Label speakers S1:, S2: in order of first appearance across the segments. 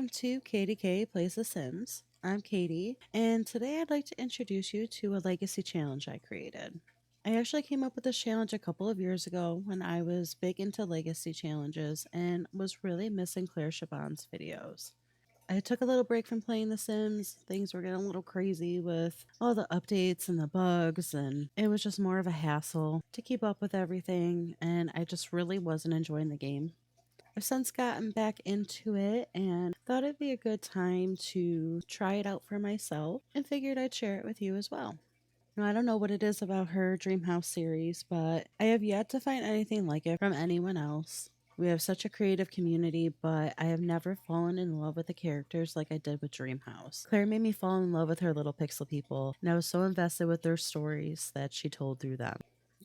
S1: welcome to Katie K Plays The Sims. I'm Katie, and today I'd like to introduce you to a legacy challenge I created. I actually came up with this challenge a couple of years ago when I was big into legacy challenges and was really missing Clare Siobhan's videos. I took a little break from playing The Sims. Things were getting a little crazy with all the updates and the bugs, and it was just more of a hassle to keep up with everything, and I just really wasn't enjoying the game. I've since gotten back into it and thought it'd be a good time to try it out for myself and figured I'd share it with you as well. Now, I don't know what it is about her Dreamhouse series, but I have yet to find anything like it from anyone else. We have such a creative community, but I have never fallen in love with the characters like I did with Dreamhouse. Claire made me fall in love with her little pixel people, and I was so invested with their stories that she told through them.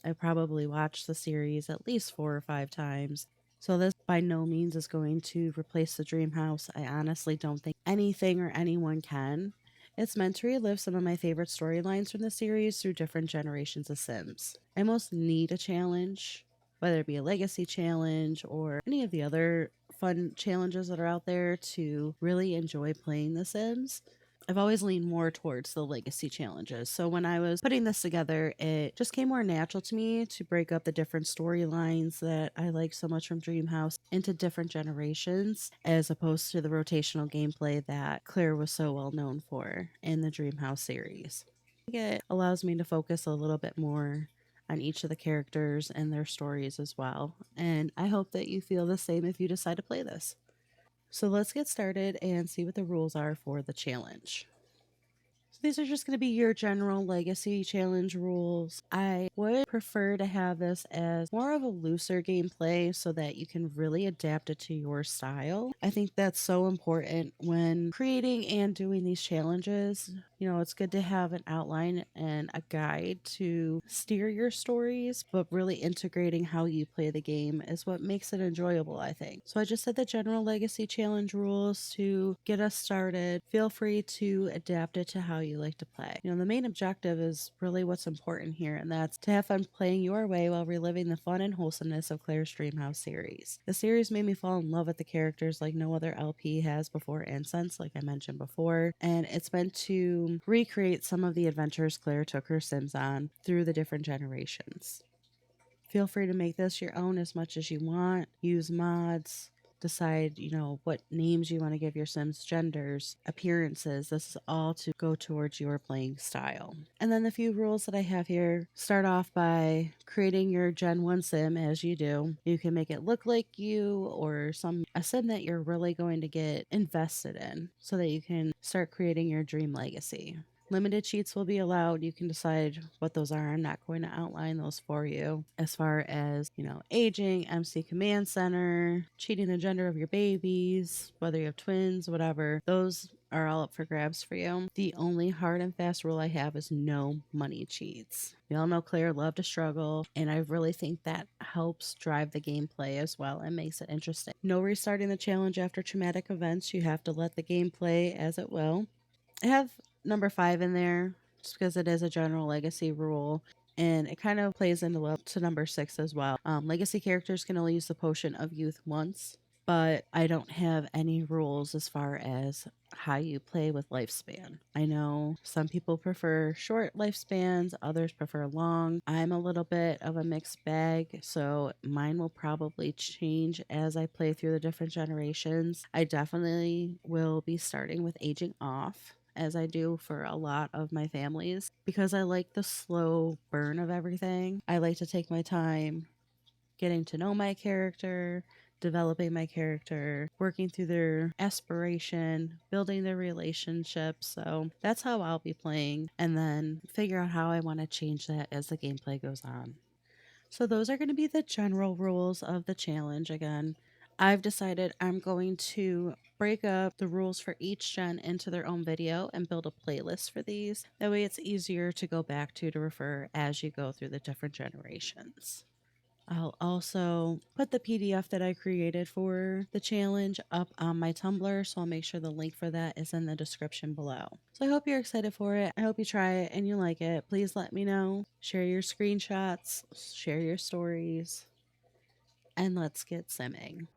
S1: I probably watched the series at least 4 or 5 times. So this by no means is going to replace the Dream House. I honestly don't think anything or anyone can. It's meant to relive some of my favorite storylines from the series through different generations of Sims. I most need a challenge, whether it be a legacy challenge or any of the other fun challenges that are out there to really enjoy playing The Sims. I've always leaned more towards the legacy challenges. So when I was putting this together, it just came more natural to me to break up the different storylines that I like so much from Dreamhouse into different generations, as opposed to the rotational gameplay that Claire was so well known for in the Dreamhouse series. It allows me to focus a little bit more on each of the characters and their stories as well. And I hope that you feel the same if you decide to play this. So let's get started and see what the rules are for the challenge. So these are just going to be your general legacy challenge rules. I would prefer to have this as more of a looser gameplay so that you can really adapt it to your style. I think that's so important when creating and doing these challenges. You know, it's good to have an outline and a guide to steer your stories, but really integrating how you play the game is what makes it enjoyable, I think. So I just said the general legacy challenge rules to get us started. Feel free to adapt it to how you like to play. You know, the main objective is really what's important here, and that's to have fun playing your way while reliving the fun and wholesomeness of Claire's Dreamhouse series. The series made me fall in love with the characters like no other LP has before and since, like I mentioned before, and it's meant to recreate some of the adventures Claire took her Sims on through the different generations. Feel free to make this your own as much as you want. Use mods, decide, what names you want to give your Sims, genders, appearances. This is all to go towards your playing style. And then the few rules that I have here start off by creating your Gen 1 Sim as you do. You can make it look like you or a Sim that you're really going to get invested in so that you can start creating your dream legacy. Limited cheats will be allowed. You can decide what those are. I'm not going to outline those for you. As far as, aging, MC Command Center, cheating the gender of your babies, whether you have twins, whatever, those are all up for grabs for you. The only hard and fast rule I have is no money cheats. We all know Claire loved to struggle, and I really think that helps drive the gameplay as well and makes it interesting. No restarting the challenge after traumatic events. You have to let the game play as it will. I have number 5 in there just because it is a general legacy rule, and it kind of plays into to number 6 as well. Legacy characters can only use the potion of youth once, but I don't have any rules as far as how you play with lifespan. I know some people prefer short lifespans, others prefer long. I'm a little bit of a mixed bag, so mine will probably change as I play through the different generations. I definitely will be starting with aging off, as I do for a lot of my families, because I like the slow burn of everything. I like to take my time getting to know my character, developing my character, working through their aspiration, building their relationship. So that's how I'll be playing, and then figure out how I want to change that as the gameplay goes on. So those are going to be the general rules of the challenge. Again, I've decided I'm going to break up the rules for each gen into their own video and build a playlist for these. That way it's easier to go back to refer as you go through the different generations. I'll also put the PDF that I created for the challenge up on my Tumblr, so I'll make sure the link for that is in the description below. So I hope you're excited for it. I hope you try it and you like it. Please let me know. Share your screenshots, share your stories, and let's get simming.